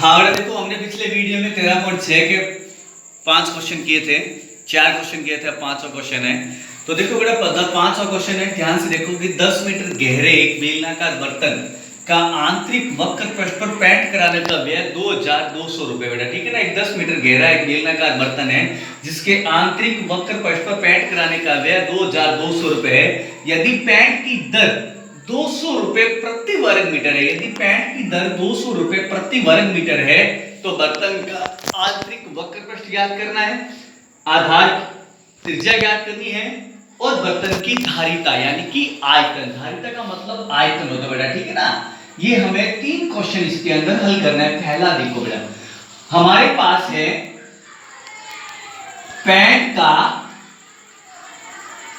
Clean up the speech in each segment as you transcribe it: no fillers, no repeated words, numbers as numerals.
हाँ बेटा देखो, हमने पिछले वीडियो में 13.6 के 5 क्वेश्चन किए थे, 4 क्वेश्चन किए थे, अब 5वां क्वेश्चन है। तो देखो बेटा 5वां क्वेश्चन है, ध्यान से देखो कि 10 मीटर गहरे एक बेलनाकार बर्तन का आंतरिक वक्र पृष्ठ पर पेंट कराने का व्यय 2200 रुपए बेटा, ठीक है ना। एक 10 मीटर गहरा एक बेलनाकार बर्तन है जिसके आंतरिक वक्र पृष्ठ पर पेंट कराने का व्यय 2200 रुपए है। यदि पेंट की दर 200 रुपए प्रति वर्ग मीटर है, यदि पेंट की दर 200 रुपए प्रति वर्ग मीटर है तो बर्तन का आंतरिक वक्र पृष्ठ ज्ञात करना है, आधार त्रिज्या ज्ञात करनी है और बर्तन की धारिता यानी कि आयतन। धारिता का मतलब आयतन होता है बेटा, ठीक है ना। ये हमें 3 क्वेश्चन इसके अंदर हल करना है। पहला देखो बेटा, हमारे पास है पेंट का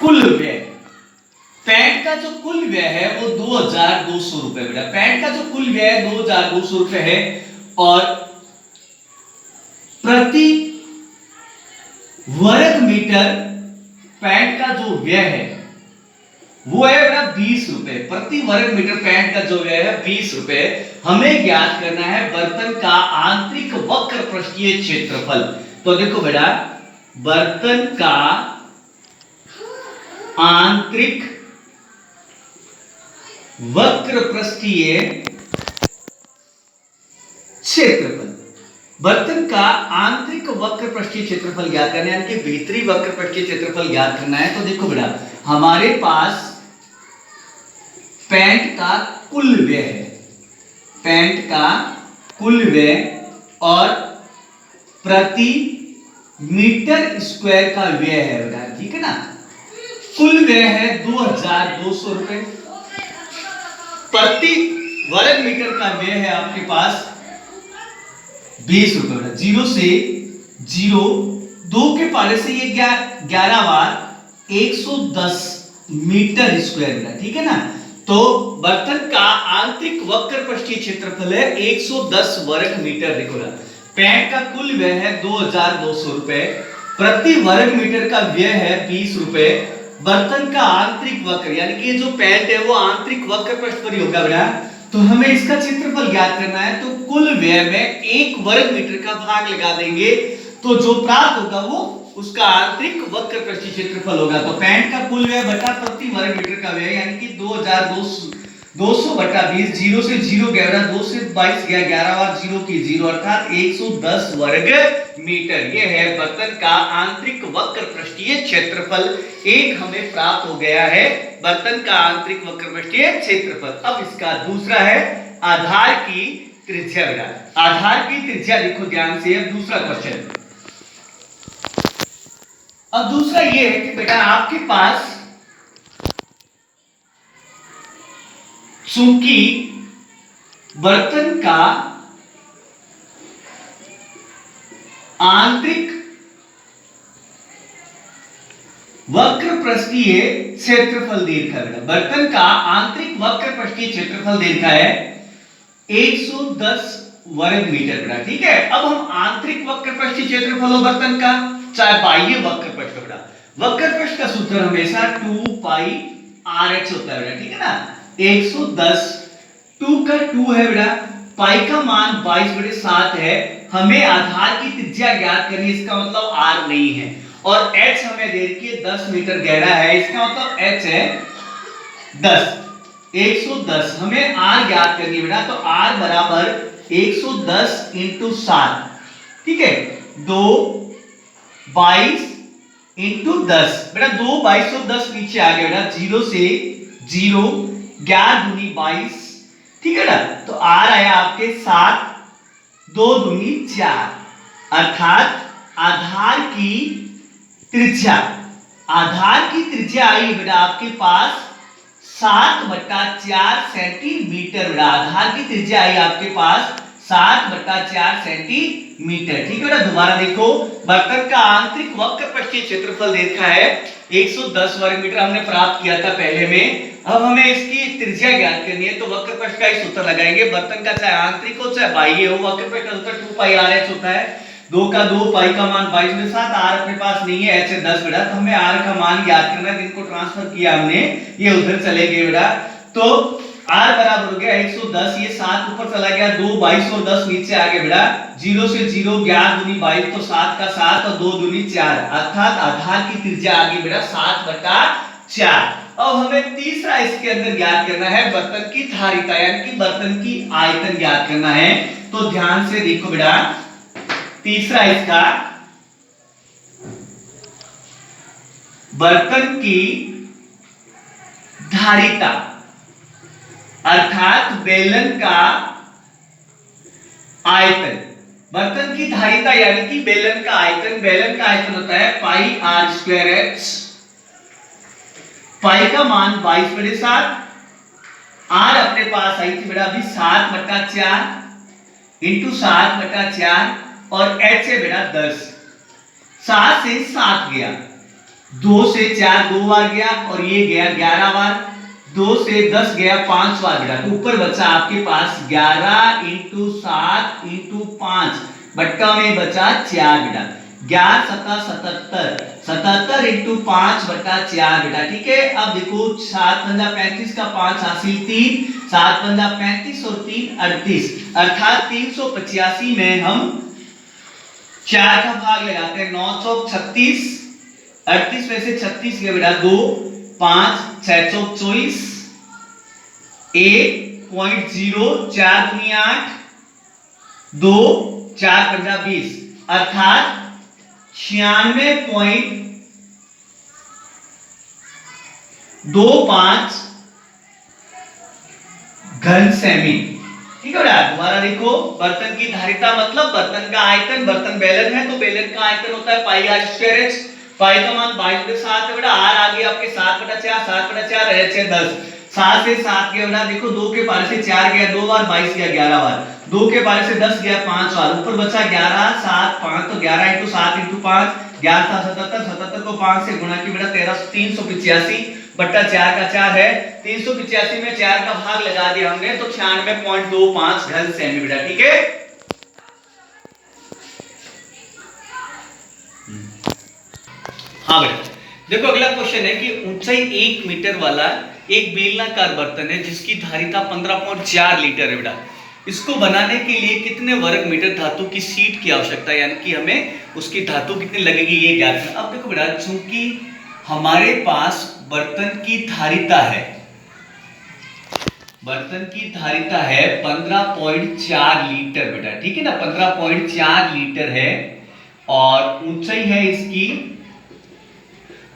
कुल व्यय। पेंट का जो कुल व्यय है वो 2200 रुपए बेटा, पेंट का जो कुल व्यय 2200 रुपए है और प्रति वर्ग मीटर पेंट का जो व्यय है वो है बेटा 20 रुपए प्रति वर्ग मीटर। पेंट का जो व्यय है 20 रुपए। हमें ज्ञात करना है बर्तन का आंतरिक वक्र पृष्ठीय क्षेत्रफल। तो देखो बेटा, बर्तन का आंतरिक वक्र पृष्ठीय क्षेत्रफल, बर्तन का आंतरिक वक्र पृष्ठीय क्षेत्रफल ज्ञात करना है, यानी कि भीतरी वक्र पृष्ठीय क्षेत्रफल ज्ञात करना है। तो देखो बेटा, हमारे पास पेंट का कुल व्यय है, पेंट का कुल व्यय और प्रति मीटर स्क्वायर का व्यय है बेटा, ठीक है ना। कुल व्यय है 2200 रुपए, प्रति वर्ग मीटर का व्यय है आपके पास 20 रुपए बेटा। 0 से 0 2 के पाले से ये 11 बार 110 मीटर स्क्वायर बेटा, ठीक है ना। तो बर्तन का आंतरिक वक्र पृष्ठीय क्षेत्रफल है 110 वर्ग मीटर। देखो ना, पेंट का कुल व्यय है 2200 रुपए, प्रति वर्ग मीटर का व्यय है 20 रुपए। बर्तन का आंतरिक वक्र यानी कि जो पेंट है वो आंतरिक वक्र पृष्ठ पर ही होगा बेटा, तो हमें इसका क्षेत्रफल ज्ञात करना है। तो कुल व्यय में 1 वर्ग मीटर का भाग लगा देंगे तो जो प्राप्त होगा वो उसका आंतरिक वक्र पृष्ठीय क्षेत्रफल होगा। तो पेंट का कुल व्यय बटा प्रति वर्ग मीटर का व्यय यानी कि 2200 बटा 20। 0 से 0 गया, 2 से 22 गया, 11 बार 0 की 0 अर्थात 110 वर्ग मीटर। ये है बर्तन का आंतरिक वक्र पृष्ठीय क्षेत्रफल। एक हमें प्राप्त हो गया है बर्तन का आंतरिक वक्र पृष्ठीय क्षेत्रफल। अब इसका दूसरा है आधार की त्रिज्या बेटा। आधार की त्रिज्या देखो ध्यान से, अब दूसरा क्वेश्चन। अब दूसरा ये है कि बेटा आपके पास चूंकि बर्तन का आंतरिक वक्र पृष्ठीय क्षेत्रफल दे रखा है, बर्तन का आंतरिक वक्र पृष्ठीय क्षेत्रफल दे रखा है 110 वर्ग मीटर बेटा, ठीक है। अब हम आंतरिक वक्र पृष्ठीय क्षेत्रफल हो बर्तन का, चाहे बाह्य वक्र पृष्ठ बेटा, वक्र पृष्ठ का सूत्र हमेशा 2 पाई rh होता है बेटा, ठीक है ना। 110 2 का 2 है बेटा, पाई का मान 22/7 है। हमें आधार की त्रिज्या ज्ञात करनी है, इसका मतलब r नहीं है, और h हमें दे रखी है 10 मीटर गहरा है, इसका मतलब h है 10। 110 हमें r ज्ञात करनी है बेटा, तो r बराबर 110 इंटू 7, ठीक है। 2 22 इंटू 10 बेटा, 2 22 और 10 नीचे आ गया बेटा। 0 से 0 11 दूनी 22, ठीक है ना। तो r आया आपके 7, 2 दूनी 4 अर्थात आधार की त्रिज्या, आधार की त्रिज्या आई बेटा आपके पास 7/4 सेंटीमीटर बेटा। आधार की त्रिज्या आई आपके पास 7/4 सेंटीमीटर, ठीक है बेटा। दोबारा देखो, बर्तन का आंतरिक वक्र पृष्ठीय क्षेत्रफल देखा है 110 वर्ग मीटर हमने प्राप्त किया था पहले में। अब हमें इसकी त्रिज्या ज्ञात करनी है, तो वक्र पृष्ठ का ही सूत्र लगाएंगे। बर्तन का चाहे आंतरिक हो चाहे बाह्य हो, वक्र पृष्ठ का सूत्र 2 पाई rh होता है। 2 का 2, पाई का मान 22/7, r अपने पास नहीं है, h है 10 बेटा, तो हमें r का मान ज्ञात करना है। जिनको ट्रांसफर किया हमने ये उधर चले गए बेटा। तो R बराबर हो गया 110, ये 7 ऊपर चला गया, 2 22 और 10 नीचे आ गए बेटा, 0 से 0 11 दूनी 22, तो 7 का 7 और 2 दूनी 4, अर्थात आधार की त्रिज्या आ गई बेटा 7/4। अब हमें तीसरा इसके अंदर ज्ञात करना है बर्तन की धारिता, यानी कि बर्तन की आयतन ज्ञात करना है। तो ध्यान से देखो बेटा, तीसरा इसका बर्तन की धारिता अर्थात बेलन का आयतन, बर्तन की धारिता यानी कि बेलन का आयतन, बेलन का आयतन होता है पाई आर स्क्वायर एच, पाई का मान 22/7, आर अपने पास आई थी बेटा अभी 7/4 इंटू 7/4 और एच है बेटा 10, 7 से 7 गया, 2 से 4 2 बार गया और ये गया 11 बार, 2 से 10 गया 5 बार बेटा, तो ऊपर बचा आपके पास 11 इंटू 7 इंटू 5, बट्टा में बचा 4 बेटा, 11 7 77, 77 इंटू 5/4 बेटा, ठीक है। अब देखो 7 × 35 का 5 हासिल 3, 7 × 35 और 3 38, अर्थात 385 में हम 4 का भाग लगाते हैं, 9 चौक 36, 38 में से 36 गया बेटा 2, 5 6 चौक 24, 1.0, 4 दूनी 8, 2 4 पंजा 20, अर्थात 96.25 घन सेमी, ठीक है बेटा। दोबारा देखो, बर्तन की धारिता मतलब बर्तन का आयतन, बर्तन बेलन है तो बेलन का आयतन होता है पाई आर स्क्वायर एच, पाई का मान 22/7 है बेटा, आर आ गया आपके 7/4, 7/4 एच है 10, 7 से 7 गया बेटा, देखो 2 के पारे से 4 गया 2 बार, 22 गया 11 बार, 2 के पारे से 10 गया 5 बार, ऊपर बचा 11 7 5, तो 11 इंटू 7 इंटू 5, 11 7 77, 77 को 5 से गुणा की बेटा 13, 385/4 का 4 है, 385 में 4 का भाग लगा दिया हमने तो 96.25 घन सेमी बेटा, ठीक है। हाँ बेटा, देखो अगला क्वेश्चन है कि ऊंचाई 1 मीटर वाला एक बेलनाकार बर्तन है जिसकी धारिता 15.4 लीटर है बेटा, इसको बनाने के लिए कितने वर्ग मीटर धातु की शीट की आवश्यकता है, यानी कि हमें उसकी धातु कितनी लगेगी ये ज्ञात करना। अब देखो बेटा, चूंकि हमारे पास बर्तन की धारिता है, बर्तन की धारिता है 15.4 लीटर बेटा, ठीक है ना, 15.4 लीटर है, और ऊंचाई है इसकी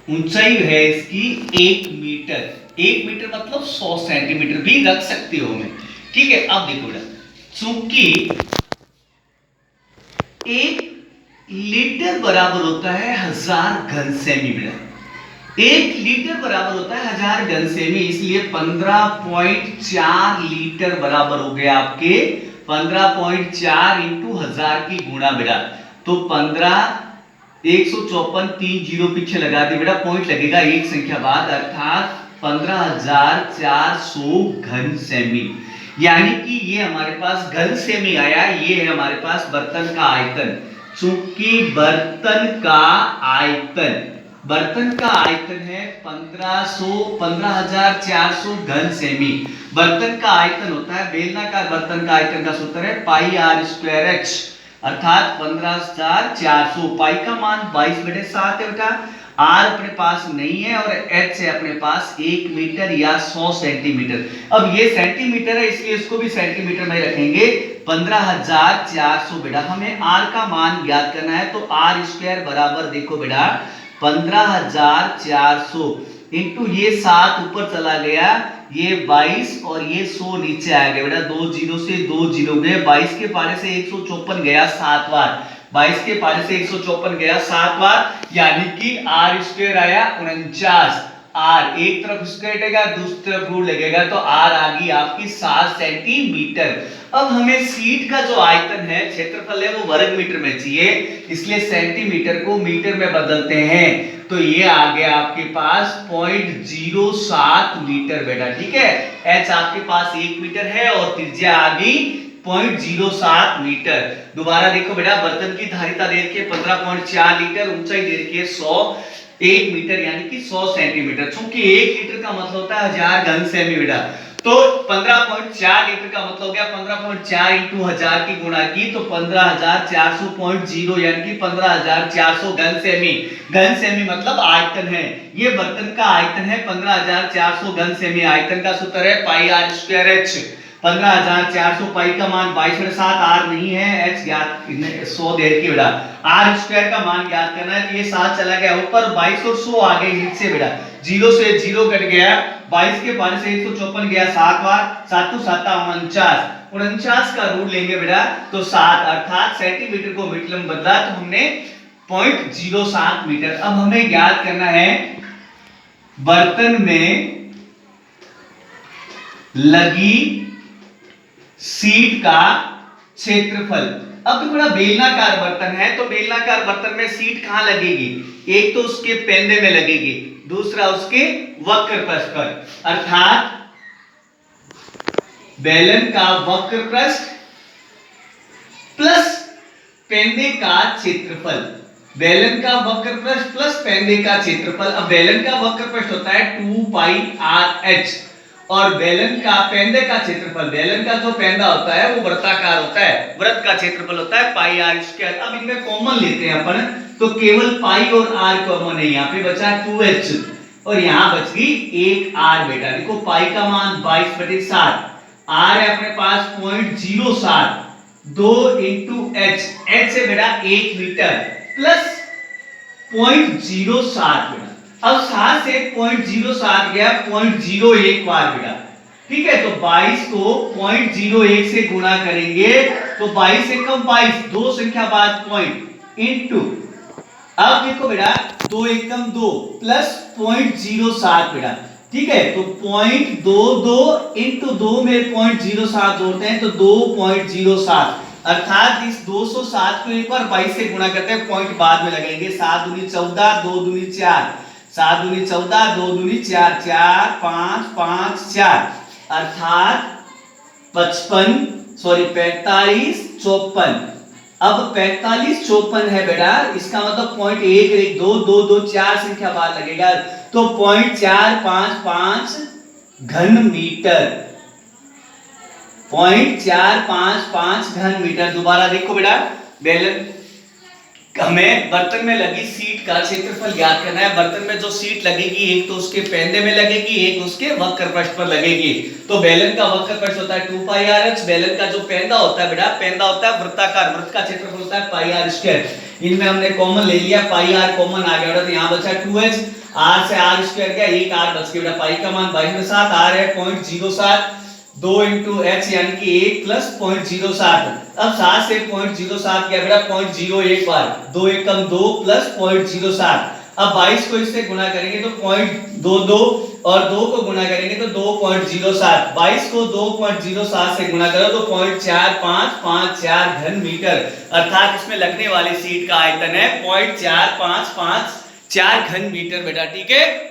1 मीटर, 1 मीटर मतलब 100 सेंटीमीटर भी रख सकते हो हमें, ठीक है। अब देखो बेटा, चूंकि 1 लीटर बराबर होता है 1000 घन सेमी बेटा, 1 लीटर बराबर होता है 1000 घन सेमी, इसलिए 15.4 लीटर बराबर हो गया आपके 15.4 इंटू 1000 की गुणा बेटा, तो 15 154 3 जीरो पीछे लगा दे बेटा, पॉइंट लगेगा एक संख्या बाद, अर्थात 15400 घन सेमी, यानी कि ये हमारे पास घन सेमी आया, ये है हमारे पास बर्तन का आयतन। चूंकि बर्तन का आयतन है 15400 घन सेमी, बर्तन का आयतन होता है, बेलनाकार बर्तन का आयतन का सूत्र है पाई आर स्क्वायर एच, अर्थात 15400, पाई का मान 22/7 है बेटा, आर अपने पास नहीं है और एच है अपने पास 1 मीटर या 100 सेंटीमीटर। अब ये सेंटीमीटर है इसलिए इसको भी सेंटीमीटर में रखेंगे, 15400 बेटा। हमें आर का मान ज्ञात करना है तो आर स्क्वायर बराबर देखो बेटा 15400 इंटू ये 7 ऊपर चला गया, ये 22 और ये 100 नीचे आ गया बेटा, 2 जीरो से 2 जीरो गए, 22 के पारे से 154 गया 7 बार, 22 के पारे से 154 गया 7 बार, यानी कि आर स्क्वायर आया 49, आर एक तरफ स्क्वायर लगेगा दूसरी तरफ रूट लगेगा तो आर आ गई आपकी 7 सेंटीमीटर। अब हमें सीट का जो आयतन है, क्षेत्रफल है, वो वर्ग मीटर में चाहिए, इसलिए सेंटीमीटर को मीटर में बदलते हैं, तो ये आ गया आपके पास 0.07 मीटर बेटा, ठीक है। एच आपके पास 1 मीटर है और त्रिज्या आ गई 0.07 मीटर। दोबारा देखो बेटा, बर्तन की धारिता दे रखी है 15.4 लीटर, ऊंचाई दे रखी है 1 मीटर यानी कि 100 सेंटीमीटर। चूंकि 1 लीटर का मतलब होता है 1000 घन सेमी बेटा, तो 15.4 लीटर का मतलब हो गया 15.4 इंटू 1000 की गुणा की तो 15,400.0 यानी कि 15,400 घन सेमी। घन सेमी मतलब आयतन है, ये बर्तन का आयतन है 15,400 घन सेमी। आयतन का सूत्र है पाई आर स्क्वायर एच। 15,400 पाई का मान 22/7, आर नहीं है, एच ज्ञात 100 देर की बेटा। आर स्क्वायर का मान ज्ञात करना है, तो ये 7 चला गया ऊपर, 22 और 100 आ गए नीचे बेटा। 0 से 0 कट गया, 22 के पारे से 154 गया 7 बार, 7 2 7 49, 49 का रूट लेंगे बेटा तो 7, अर्थात सेंटीमीटर को मीटर में बदला तो हमने 0.07 मीटर। अब हमें ज्ञात करना है बर्तन में लगी सीट का क्षेत्रफल। अब तो बड़ा बेलनाकार बर्तन है, तो बेलनाकार बर्तन में सीट कहां लगेगी? एक तो उसके पेंदे में लगेगी, दूसरा उसके वक्र पृष्ठ पर, अर्थात बेलन का वक्र पृष्ठ प्लस पेंदे का क्षेत्रफल। बेलन का वक्र पृष्ठ प्लस पेंदे का क्षेत्रफल। अब बेलन का वक्र पृष्ठ होता है 2 पाई आर एच और बेलन का पेंदे का क्षेत्रफल, बेलन का जो पेंदा होता है वो वृत्ताकार होता है, वृत्त का क्षेत्रफल होता है पाई आर स्क्वायर। अब इनमें कॉमन लेते हैं अपन, तो केवल पाई और आर कॉमन है, यहाँ पे बचा 2h और यहाँ बच गई 1 आर बेटा। देखो पाई का मान 22/7, आर है अपने पास 0.07, 2 इंटू एच, एच से बेटा 1 मीटर प्लस 0.07 बेटा। अब 7 से 0.07 गया 0.01 बार बेटा, ठीक है। तो 22 को 0.01 से गुणा करेंगे तो 22 से कम 22, दो संख्या बाद पॉइंट इंटू, अब देखो बेटा 2 एकम 2 प्लस 0.07 बेटा, ठीक है। तो 0.22 इंटू 2 में 0.07 जोड़ते हैं तो 2.07, अर्थात इस 207 को एक बार 22 से गुणा करते हैं, पॉइंट बाद में लगाएंगे। 7 दूनी 14, 2 दूनी 4, 7 दूनी 14, 2 दूनी 4, 4 5 5 4, अर्थात 45 54। अब 45 54 है बेटा, इसका मतलब 0.1 1 2 2 2 4 संख्या बाद लगेगा तो 0.455 घन मीटर, 0.455 घन मीटर। दोबारा देखो बेटा, बेलन हमें बर्तन में लगी सीट का क्षेत्रफल ज्ञात करना है। बर्तन में जो सीट लगेगी एक तो उसके पेंदे में लगेगी, एक उसके वक्र पृष्ठ पर लगेगी। तो बेलन का वक्र पृष्ठ होता है 2 पाई आर एच, बेलन का जो पेंदा होता है बेटा, पेंदा होता है वृत्ताकार, वृत्त का क्षेत्रफल होता है पाई आर स्क्वायर। इनमें हमने कॉमन ले लिया, पाई आर कॉमन आ गया बेटा, तो यहाँ बचा 2h, आर से आर स्क्वायर गया, एक आर बच गया बेटा। पाई का मान 22/7, आर है 0.07, 2 इंटू एच यानी कि 1 प्लस 0.07। अब 7 से 0.07 किया बेटा 0.01 बार, 2 एकम 2 प्लस 0.07। अब 22 को इससे गुणा करेंगे तो 0.22 और 2 को गुणा करेंगे तो 2.07। 22 को 2.07 से गुणा करो तो 0.4554 घन मीटर, अर्थात इसमें लगने वाली सीट का आयतन है 0.4554 घन मीटर बेटा, ठीक है।